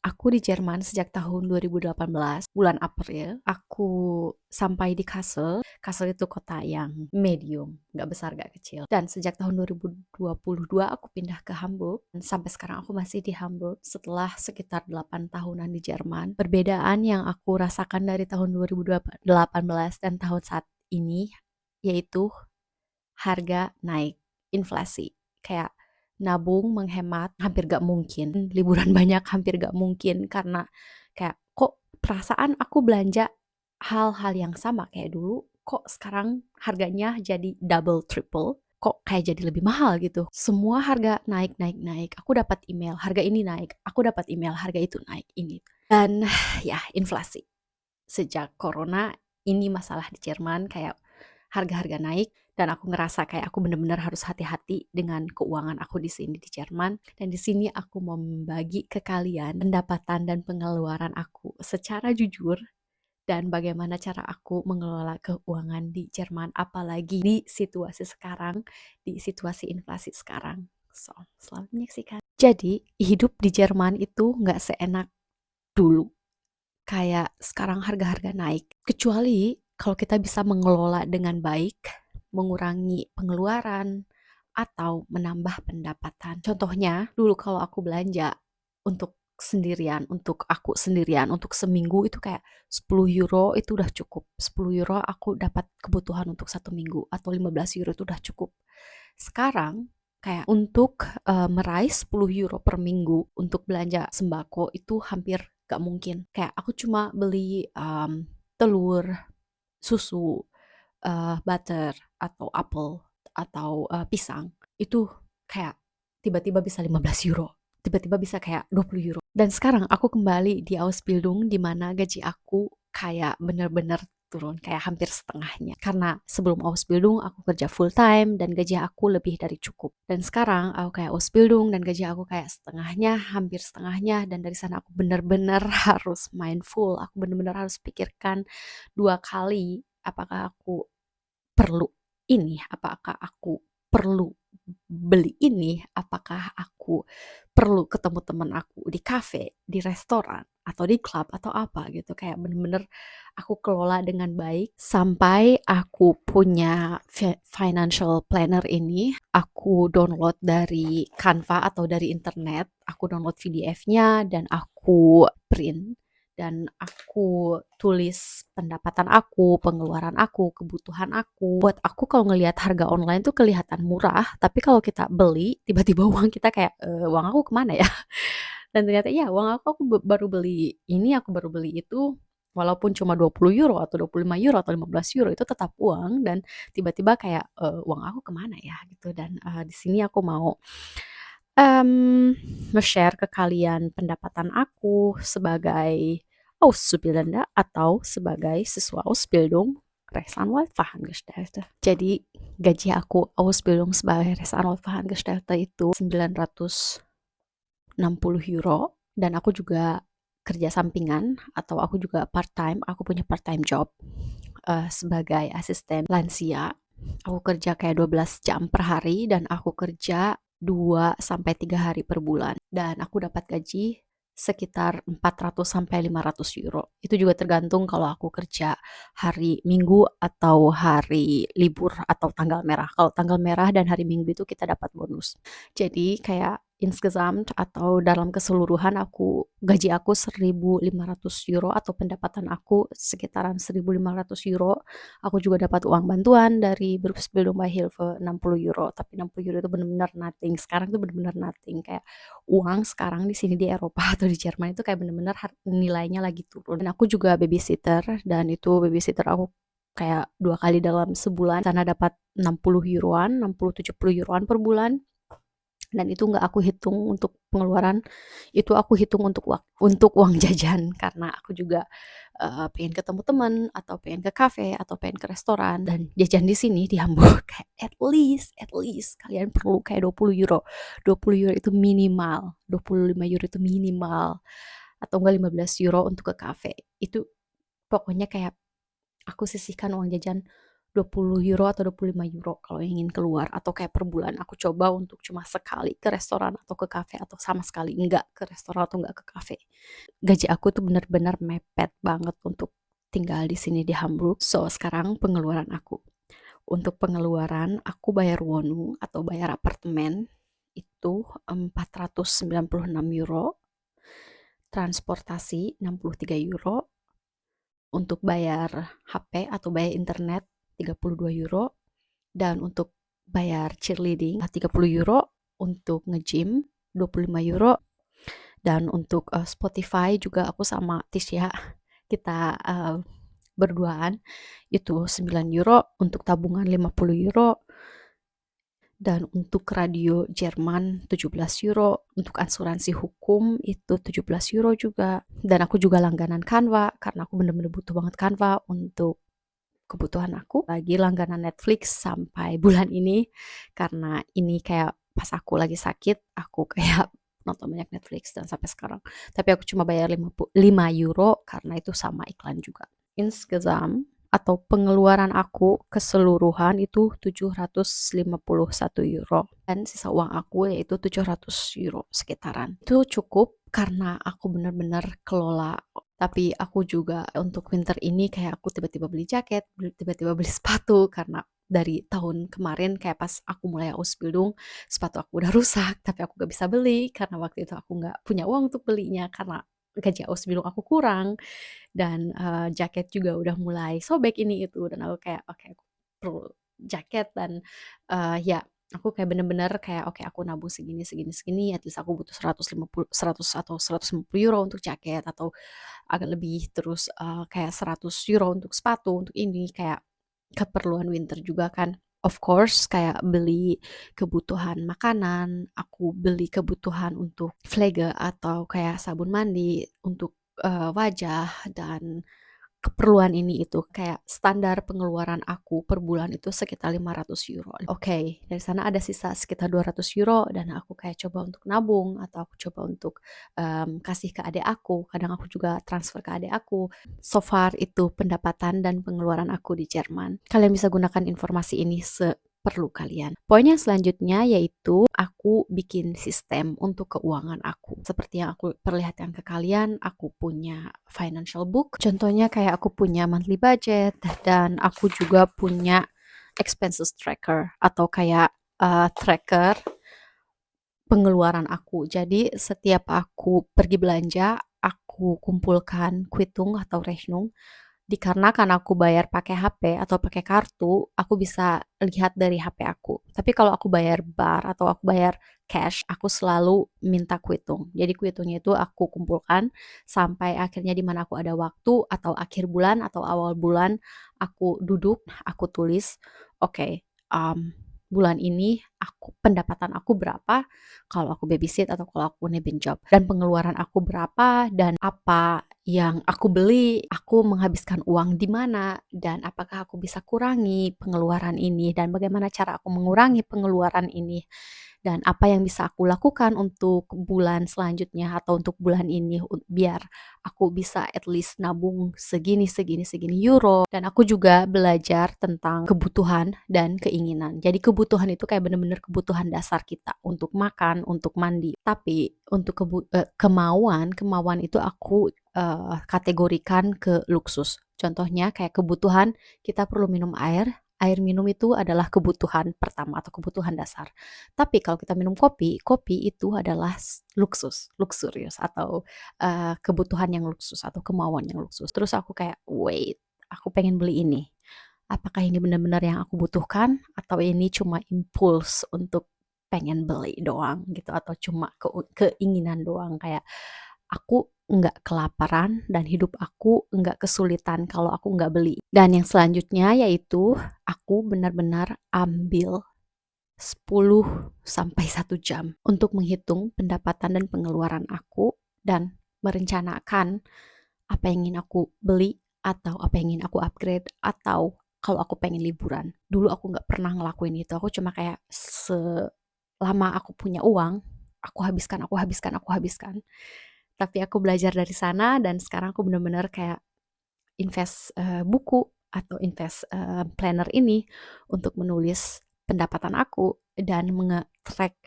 Aku di Jerman sejak tahun 2018, bulan April, aku sampai di Kassel. Kassel itu kota yang medium, nggak besar, nggak kecil. Dan sejak tahun 2022 aku pindah ke Hamburg. Dan sampai sekarang aku masih di Hamburg setelah sekitar 8 tahunan di Jerman. Perbedaan yang aku rasakan dari tahun 2018 dan tahun saat ini, yaitu harga naik, inflasi. Kayak nabung, menghemat, hampir gak mungkin. Liburan banyak, hampir gak mungkin. Karena kayak, kok perasaan aku belanja hal-hal yang sama kayak dulu, kok sekarang harganya jadi double, triple. Kok kayak jadi lebih mahal gitu. Semua harga naik, naik, naik. Aku dapat email, harga ini naik. Aku dapat email, harga itu naik. Ini. Dan ya, inflasi. Sejak corona, ini masalah di Jerman, kayak harga-harga naik, dan aku ngerasa kayak aku bener-bener harus hati-hati dengan keuangan aku di sini di Jerman. Dan di sini aku mau membagi ke kalian pendapatan dan pengeluaran aku secara jujur dan bagaimana cara aku mengelola keuangan di Jerman, apalagi di situasi sekarang, di situasi inflasi sekarang. So, selamat menyaksikan. Jadi, hidup di Jerman itu nggak seenak dulu. Kayak sekarang harga-harga naik. Kecuali kalau kita bisa mengelola dengan baik, mengurangi pengeluaran, atau menambah pendapatan. Contohnya, dulu kalau aku belanja untuk sendirian, untuk aku sendirian, untuk seminggu itu kayak 10 euro itu udah cukup. 10 euro aku dapat kebutuhan untuk 1 minggu, atau 15 euro itu udah cukup. Sekarang, kayak untuk meraih 10 euro per minggu untuk belanja sembako itu hampir gak mungkin. Kayak aku cuma beli telur, susu, butter, atau apel, atau pisang. Itu kayak tiba-tiba bisa 15 euro. Tiba-tiba bisa kayak 20 euro. Dan sekarang aku kembali di Ausbildung di mana gaji aku kayak bener-bener turun, kayak hampir setengahnya. Karena sebelum Ausbildung aku kerja full time dan gaji aku lebih dari cukup. Dan sekarang aku kayak Ausbildung dan gaji aku kayak setengahnya, hampir setengahnya. Dan dari sana aku bener-bener harus mindful. Aku bener-bener harus pikirkan 2 kali apakah aku perlu ini, apakah aku perlu beli ini, apakah aku perlu ketemu teman aku di kafe, di restoran, atau di klub, atau apa gitu. Kayak bener-bener aku kelola dengan baik sampai aku punya financial planner ini. Aku download dari Canva atau dari internet, aku download PDF-nya dan aku print. Dan aku tulis pendapatan aku, pengeluaran aku, kebutuhan aku. Buat aku kalau ngelihat harga online tuh kelihatan murah, tapi kalau kita beli, tiba-tiba uang kita kayak, uang aku kemana ya? Dan ternyata ya uang aku baru beli ini, aku baru beli itu, walaupun cuma 20 euro atau 25 euro atau 15 euro itu tetap uang. Dan tiba-tiba kayak, uang aku kemana ya? Gitu. Dan di sini aku mau nge-share ke kalian pendapatan aku sebagai Auszubildende atau sebagai siswa Ausbildung Rechtsanwalt-Fachangestellte. Jadi gaji aku Ausbildung sebagai Rechtsanwalt-Fachangestellte itu 960 euro. Dan aku juga kerja sampingan atau aku juga part time, aku punya part time job sebagai asisten lansia. Aku kerja kayak 12 jam per hari dan aku kerja 2 sampai 3 hari per bulan. Dan aku dapat gaji sekitar 400 sampai 500 euro. Itu juga tergantung kalau aku kerja hari Minggu atau hari libur atau tanggal merah. Kalau tanggal merah dan hari Minggu itu kita dapat bonus. Jadi kayak insgesamt atau dalam keseluruhan gaji aku 1.500 euro atau pendapatan aku sekitaran 1.500 euro. Aku juga dapat uang bantuan dari Berufsbildung Beihilfe 60 euro, tapi 60 euro itu benar-benar nothing. Sekarang itu benar-benar nothing. Kayak uang sekarang di sini di Eropa atau di Jerman itu kayak benar-benar nilainya lagi turun. Dan aku juga babysitter, dan itu babysitter aku kayak 2 kali dalam sebulan. Sana dapat 60 euroan, 60-70 euroan per bulan. Dan itu nggak aku hitung untuk pengeluaran, itu aku hitung untuk uang jajan. Karena aku juga pengen ketemu teman, atau pengen ke kafe, atau pengen ke restoran. Dan jajan di sini di Hamburg kayak at least kalian perlu kayak 20 euro. 20 euro itu minimal, 25 euro itu minimal, atau enggak 15 euro untuk ke kafe. Itu pokoknya kayak aku sisihkan uang jajan €20 atau €25 kalau ingin keluar, atau kayak per bulan aku coba untuk cuma sekali ke restoran atau ke kafe, atau sama sekali enggak ke restoran atau enggak ke kafe. Gaji aku tuh benar-benar mepet banget untuk tinggal di sini di Hamburg. So, sekarang pengeluaran aku. Untuk pengeluaran aku bayar wonu atau bayar apartemen itu €496, transportasi €63, untuk bayar HP atau bayar internet €32, dan untuk bayar cheerleading €30, untuk nge-gym €25, dan untuk Spotify juga aku sama Tisha kita berduaan itu €9, untuk tabungan €50, dan untuk radio Jerman €17, untuk asuransi hukum itu €17 juga, dan aku juga langganan Canva karena aku bener-bener butuh banget Canva untuk kebutuhan aku. Lagi langganan Netflix sampai bulan ini karena ini kayak pas aku lagi sakit aku kayak nonton banyak Netflix dan sampai sekarang. Tapi aku cuma bayar €5 karena itu sama iklan juga. Insgesamt atau pengeluaran aku keseluruhan itu €751, dan sisa uang aku yaitu €700 sekitaran. Itu cukup karena aku benar-benar kelola. Tapi aku juga untuk winter ini kayak aku tiba-tiba beli jaket, tiba-tiba beli sepatu karena dari tahun kemarin kayak pas aku mulai Ausbildung, sepatu aku udah rusak tapi aku gak bisa beli karena waktu itu aku gak punya uang untuk belinya karena gaji Ausbildung aku kurang, dan jaket juga udah mulai sobek ini itu, dan aku kayak oke, aku perlu jaket, dan ya aku kayak bener-bener kayak oke, aku nabung segini segini segini, at least aku butuh 100 atau €150 untuk jaket, atau agak lebih, terus kayak €100 untuk sepatu, untuk ini kayak keperluan winter juga kan. Of course kayak beli kebutuhan makanan, aku beli kebutuhan untuk Pflege atau kayak sabun mandi untuk wajah, dan keperluan ini itu kayak standar pengeluaran aku per bulan itu sekitar €500. Oke, dari sana ada sisa sekitar €200, dan aku kayak coba untuk nabung atau aku coba untuk kasih ke adik aku. Kadang aku juga transfer ke adik aku. So far itu pendapatan dan pengeluaran aku di Jerman. Kalian bisa gunakan informasi ini seperlu kalian. Poin yang selanjutnya yaitu aku bikin sistem untuk keuangan aku. Seperti yang aku perlihatkan ke kalian, aku punya financial book. Contohnya kayak aku punya monthly budget, dan aku juga punya expenses tracker atau kayak tracker pengeluaran aku. Jadi setiap aku pergi belanja, aku kumpulkan kwitung atau Rechnung. Dikarenakan aku bayar pakai HP atau pakai kartu, aku bisa lihat dari HP aku. Tapi kalau aku bayar bar atau aku bayar cash, aku selalu minta kwitung. Jadi kwitungnya itu aku kumpulkan sampai akhirnya di mana aku ada waktu atau akhir bulan atau awal bulan, aku duduk, aku tulis, oke, bulan ini pendapatan aku berapa kalau aku babysit atau kalau aku nebeng job, dan pengeluaran aku berapa, dan apa yang aku beli, aku menghabiskan uang di mana, dan apakah aku bisa kurangi pengeluaran ini, dan bagaimana cara aku mengurangi pengeluaran ini, dan apa yang bisa aku lakukan untuk bulan selanjutnya atau untuk bulan ini biar aku bisa at least nabung segini segini segini euro. Dan aku juga belajar tentang kebutuhan dan keinginan. Jadi kebutuhan itu kayak bener-bener kebutuhan dasar kita untuk makan, untuk mandi. Tapi untuk kemauan itu aku kategorikan ke luksus. Contohnya kayak kebutuhan, kita perlu minum air. Air minum itu adalah kebutuhan pertama atau kebutuhan dasar. Tapi kalau kita minum kopi, kopi itu adalah luxurious atau kebutuhan yang luksus atau kemauan yang luksus. Terus aku kayak, wait, aku pengen beli ini. Apakah ini benar-benar yang aku butuhkan atau ini cuma impuls untuk pengen beli doang gitu, atau cuma keinginan doang, kayak aku nggak kelaparan dan hidup aku nggak kesulitan kalau aku nggak beli. Dan yang selanjutnya yaitu aku benar-benar ambil 10 sampai 1 jam untuk menghitung pendapatan dan pengeluaran aku dan merencanakan apa yang ingin aku beli atau apa yang ingin aku upgrade, atau kalau aku pengen liburan. Dulu aku nggak pernah ngelakuin itu, aku cuma kayak selama aku punya uang, aku habiskan aku habiskan aku habiskan. Tapi aku belajar dari sana dan sekarang aku bener-bener kayak invest buku atau invest planner ini untuk menulis pendapatan aku dan track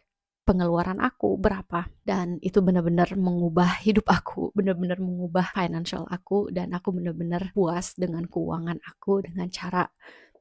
pengeluaran aku berapa, dan itu benar-benar mengubah hidup aku, benar-benar mengubah financial aku, dan aku benar-benar puas dengan keuangan aku dengan cara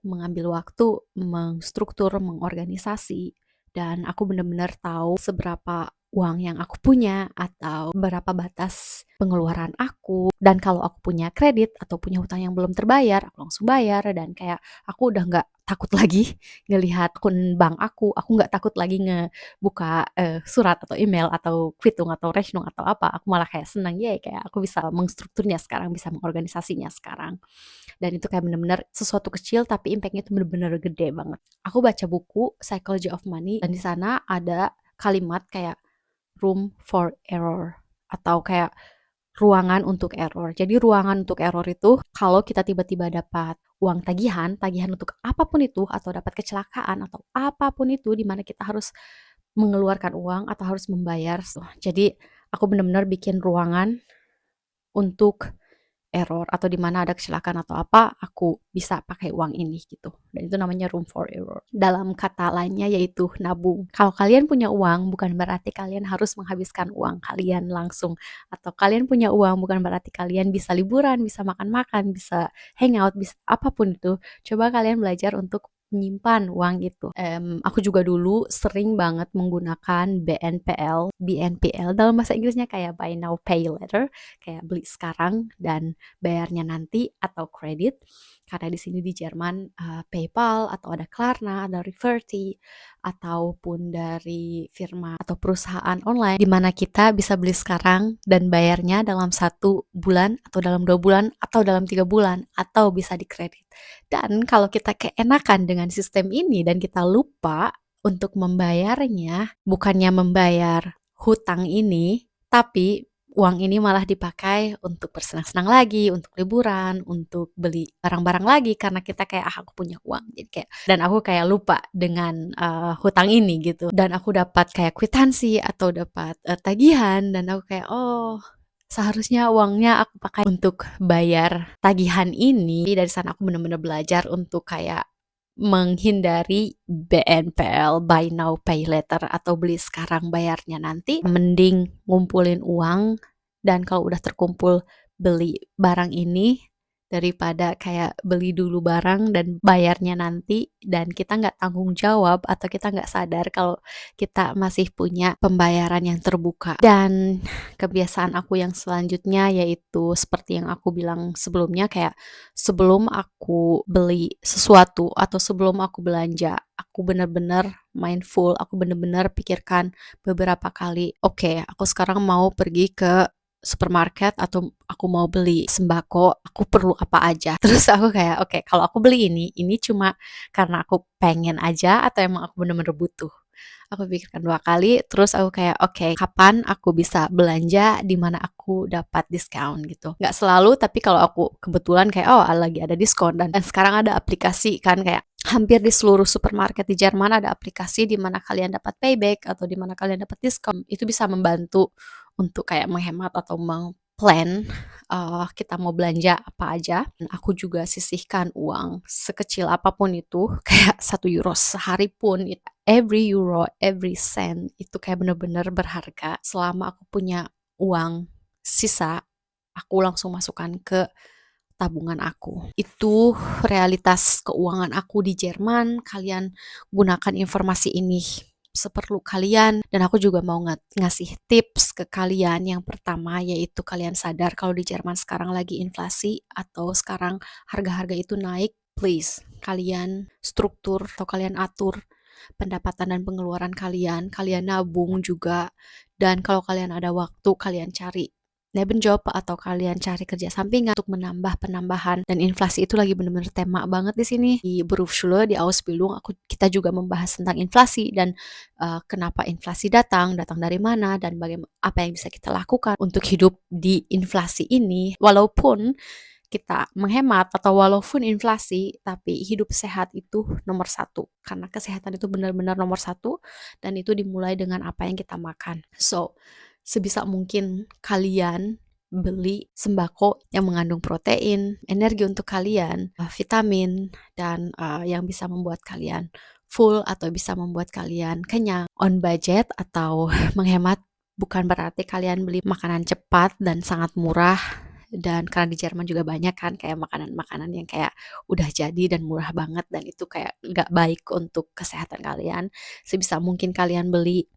mengambil waktu, mengstruktur, mengorganisasi, dan aku benar-benar tahu seberapa uang yang aku punya atau berapa batas pengeluaran aku, dan kalau aku punya kredit atau punya hutang yang belum terbayar, aku langsung bayar, dan kayak aku udah nggak takut lagi ngelihat akun bank aku nggak takut lagi ngebuka surat atau email atau kvitung atau resnung atau apa, aku malah kayak senang ya kayak aku bisa mengstrukturnya sekarang, bisa mengorganisasinya sekarang. Dan itu kayak bener-bener sesuatu kecil tapi impactnya itu bener-bener gede banget. Aku baca buku Psychology of Money dan di sana ada kalimat kayak room for error atau kayak ruangan untuk error. Jadi ruangan untuk error itu kalau kita tiba-tiba dapat uang tagihan, tagihan untuk apapun itu atau dapat kecelakaan atau apapun itu di mana kita harus mengeluarkan uang atau harus membayar. Jadi aku benar-benar bikin ruangan untuk error atau di mana ada kecelakaan atau apa, aku bisa pakai uang ini gitu. Dan itu namanya room for error. Dalam kata lainnya yaitu nabung. Kalau kalian punya uang, bukan berarti kalian harus menghabiskan uang kalian langsung. Atau kalian punya uang, bukan berarti kalian bisa liburan, bisa makan-makan, bisa hangout, bisa apapun itu. Coba kalian belajar untuk menyimpan uang itu. Aku juga dulu sering banget menggunakan BNPL dalam bahasa Inggrisnya kayak buy now pay later, kayak beli sekarang dan bayarnya nanti, atau kredit. Karena di sini di Jerman PayPal atau ada Klarna, ada Reverti, ataupun dari firma atau perusahaan online di mana kita bisa beli sekarang dan bayarnya dalam 1 bulan atau dalam 2 bulan atau dalam 3 bulan atau bisa dikredit. Dan kalau kita keenakan dengan sistem ini dan kita lupa untuk membayarnya, bukannya membayar hutang ini, tapi uang ini malah dipakai untuk bersenang-senang lagi, untuk liburan, untuk beli barang-barang lagi karena kita kayak aku punya uang. Jadi kayak dan aku kayak lupa dengan hutang ini gitu. Dan aku dapat kayak kwitansi atau dapat tagihan dan aku kayak oh, seharusnya uangnya aku pakai untuk bayar tagihan ini. Dari sana aku benar-benar belajar untuk kayak menghindari BNPL, buy now pay later, atau beli sekarang bayarnya nanti. Mending ngumpulin uang dan kalau udah terkumpul beli barang ini daripada kayak beli dulu barang dan bayarnya nanti dan kita nggak tanggung jawab atau kita nggak sadar kalau kita masih punya pembayaran yang terbuka. Dan kebiasaan aku yang selanjutnya yaitu seperti yang aku bilang sebelumnya, kayak sebelum aku beli sesuatu atau sebelum aku belanja, aku benar-benar mindful, aku benar-benar pikirkan beberapa kali, oke, aku sekarang mau pergi ke supermarket atau aku mau beli sembako, aku perlu apa aja. Terus aku kayak, oke, kalau aku beli ini cuma karena aku pengen aja atau emang aku bener-bener butuh. Aku pikirkan 2 kali, terus aku kayak, oke, kapan aku bisa belanja di mana aku dapat diskon gitu. Nggak selalu, tapi kalau aku kebetulan kayak, oh lagi ada diskon, dan sekarang ada aplikasi kan kayak hampir di seluruh supermarket di Jerman ada aplikasi di mana kalian dapat payback atau di mana kalian dapat diskon. Itu bisa membantu untuk kayak menghemat atau mengplan kita mau belanja apa aja. Dan aku juga sisihkan uang sekecil apapun itu, kayak 1 euro sehari pun, every euro, every cent itu kayak bener-bener berharga. Selama aku punya uang sisa, aku langsung masukkan ke tabungan aku. Itu realitas keuangan aku di Jerman. Kalian gunakan informasi ini seperlu kalian, dan aku juga mau ngasih tips ke kalian. Yang pertama yaitu kalian sadar kalau di Jerman sekarang lagi inflasi atau sekarang harga-harga itu naik. Please, kalian struktur atau kalian atur pendapatan dan pengeluaran kalian, kalian nabung juga, dan kalau kalian ada waktu, kalian cari Nebenjob atau kalian cari kerja sampingan untuk menambah penambahan. Dan inflasi itu lagi benar-benar tema banget di sini. Di Berufsschule, di Ausbildung, kita juga membahas tentang inflasi dan kenapa inflasi datang dari mana, dan bagaimana apa yang bisa kita lakukan untuk hidup di inflasi ini. Walaupun kita menghemat atau walaupun inflasi, tapi hidup sehat itu nomor 1. Karena kesehatan itu benar-benar nomor 1 dan itu dimulai dengan apa yang kita makan. So, sebisa mungkin kalian beli sembako yang mengandung protein, energi untuk kalian, vitamin, dan yang bisa membuat kalian full atau bisa membuat kalian kenyang. On budget atau menghemat bukan berarti kalian beli makanan cepat dan sangat murah, dan karena di Jerman juga banyak kan kayak makanan-makanan yang kayak udah jadi dan murah banget, dan itu kayak nggak baik untuk kesehatan kalian. Sebisa mungkin kalian beli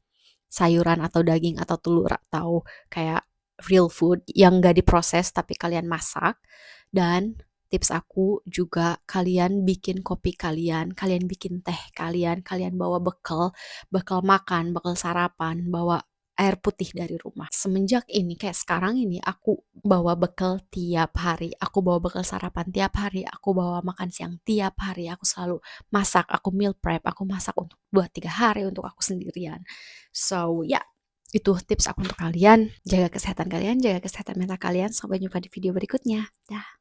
sayuran atau daging atau telur atau kayak real food yang nggak diproses tapi kalian masak. Dan tips aku juga, kalian bikin kopi kalian, kalian bikin teh kalian, kalian bawa bekal, bekal makan, bekal sarapan, bawa air putih dari rumah. Semenjak ini kayak sekarang ini aku bawa bekal tiap hari, aku bawa bekal sarapan tiap hari, aku bawa makan siang tiap hari, aku selalu masak, aku meal prep, aku masak untuk 2-3 hari untuk aku sendirian. So ya, itu tips aku untuk kalian. Jaga kesehatan kalian, jaga kesehatan mental kalian. Sampai jumpa di video berikutnya. Dah.